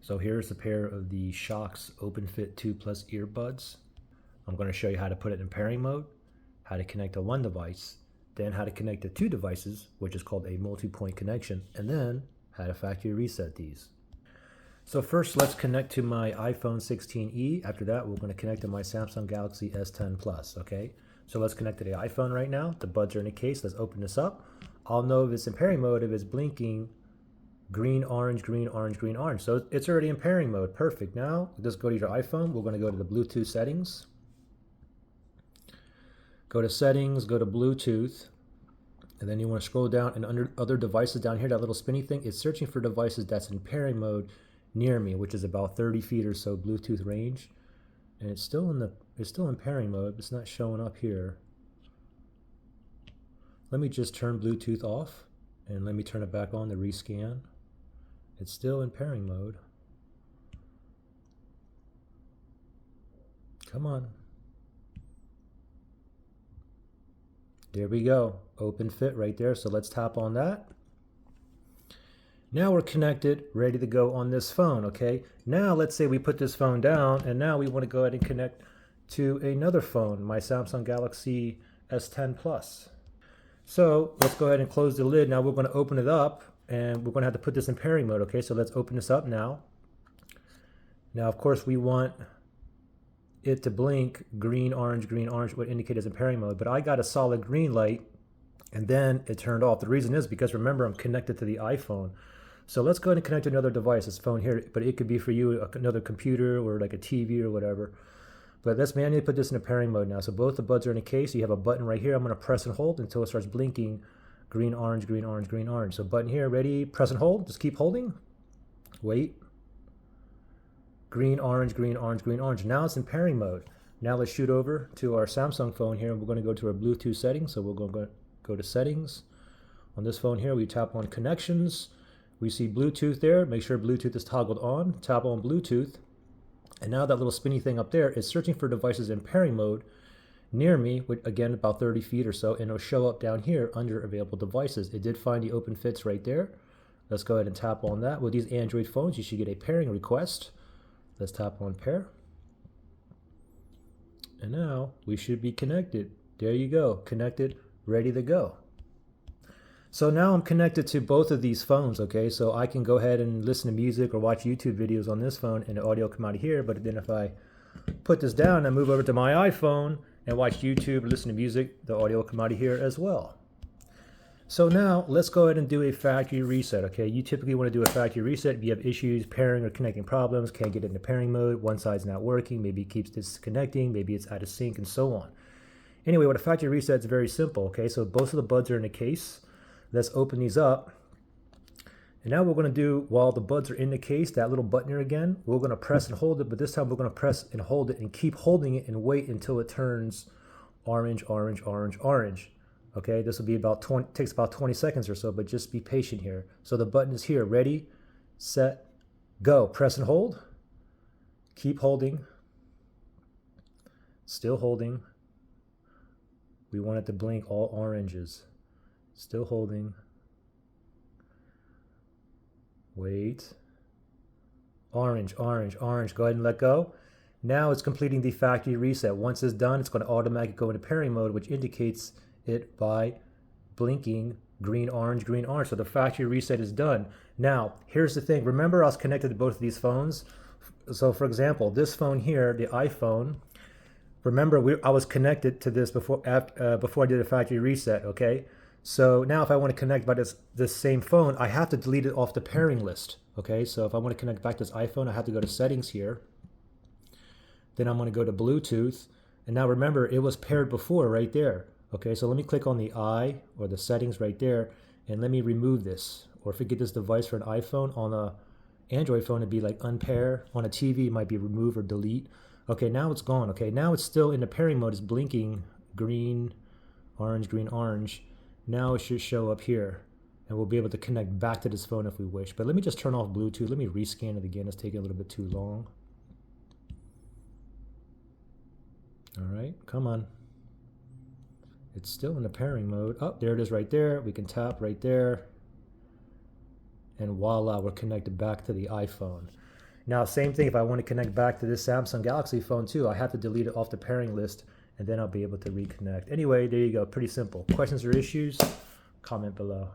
So here's a pair of the SHOKZ OpenFit 2 Plus earbuds. I'm going to show you how to put it in pairing mode, how to connect to one device, then how to connect to two devices, which is called a multi-point connection, and then how to factory reset these. So first, let's connect to my iPhone 16e. After that, we're going to connect to my Samsung Galaxy S10 Plus, okay? So let's connect to the iPhone right now. The buds are in a case. Let's open this up. I'll know if it's in pairing mode if it's blinking green, orange, green, orange, green, orange. So it's already in pairing mode. Perfect. Now, just go to your iPhone. We're going to go to the Bluetooth settings. Go to settings, go to Bluetooth. And then you want to scroll down, and under other devices down here, that little spinny thing, it's searching for devices that's in pairing mode near me, which is about 30 feet or so Bluetooth range. And it's still in pairing mode. It's not showing up here. Let me just turn Bluetooth off and let me turn it back on to rescan. It's still in pairing mode. Come on. There we go. OpenFit right there. So let's tap on that. Now we're connected, ready to go on this phone, okay? Now let's say we put this phone down and now we want to go ahead and connect to another phone, my Samsung Galaxy S10 Plus. So let's go ahead and close the lid. Now we're going to open it up and we're going to have to put this in pairing mode, okay? So let's open this up now. Now, of course, we want it to blink green, orange, would indicate it's in pairing mode, but I got a solid green light and then it turned off. The reason is because remember, I'm connected to the iPhone. So let's go ahead and connect to another device, this phone here, but it could be for you another computer or like a TV or whatever. But let's manually put this in a pairing mode now. So both the buds are in a case. You have a button right here. I'm going to press and hold until it starts blinking green, orange, green, orange, green, orange. So button here, ready, press and hold. Just keep holding. Wait. Green, orange, green, orange, green, orange. Now it's in pairing mode. Now let's shoot over to our Samsung phone here. We're going to go to our Bluetooth settings. So we're going to go to settings. On this phone here, we tap on connections. We see Bluetooth there. Make sure Bluetooth is toggled on. Tap on Bluetooth. And now that little spinny thing up there is searching for devices in pairing mode near me, which again about 30 feet or so, and it'll show up down here under available devices. It did find the OpenFits right there. Let's go ahead and tap on that. With these Android phones, you should get a pairing request. Let's tap on pair. And now we should be connected. There you go, connected, ready to go. So now I'm connected to both of these phones, okay? So I can go ahead and listen to music or watch YouTube videos on this phone and the audio come out of here. But then if I put this down and move over to my iPhone and watch YouTube or listen to music, the audio will come out of here as well. So now let's go ahead and do a factory reset, okay? You typically want to do a factory reset if you have issues, pairing or connecting problems, can't get into pairing mode, one side's not working, maybe it keeps disconnecting, maybe it's out of sync and so on. Anyway, with a factory reset, it's very simple, okay? So both of the buds are in a case. Let's open these up. And now we're going to do, while the buds are in the case, that little button here again, we're going to press and hold it, but this time we're going to press and hold it and keep holding it and wait until it turns orange, orange, orange, orange. Okay, this will be about takes about 20 seconds or so, but just be patient here. So the button is here, ready, set, go. Press and hold. Keep holding. Still holding. We want it to blink all oranges. Still holding. Wait. Orange, orange, orange. Go ahead and let go. Now it's completing the factory reset. Once it's done, it's going to automatically go into pairing mode, which indicates it by blinking green, orange, green, orange. So the factory reset is done. Now, here's the thing. Remember, I was connected to both of these phones. So for example, this phone here, the iPhone, remember I was connected to this before I did a factory reset, okay? So now if I want to connect by this same phone, I have to delete it off the pairing list, okay? So if I want to connect back to this iPhone, I have to go to settings here. Then I'm going to go to Bluetooth. And now remember, it was paired before right there. Okay, so let me click on the I or the settings right there, and let me remove this. Or if you get this device for an iPhone, on a Android phone, it'd be like unpair. On a TV, it might be remove or delete. Okay, now it's gone. Okay, now it's still in the pairing mode. It's blinking green, orange, green, orange. Now it should show up here, and we'll be able to connect back to this phone if we wish. But let me just turn off Bluetooth. Let me rescan it again. It's taking a little bit too long. All right, come on. It's still in the pairing mode. Oh, there it is right there. We can tap right there. And voila, we're connected back to the iPhone. Now, same thing, if I want to connect back to this Samsung Galaxy phone too, I have to delete it off the pairing list, and then I'll be able to reconnect. Anyway, there you go, pretty simple. Questions or issues? Comment below.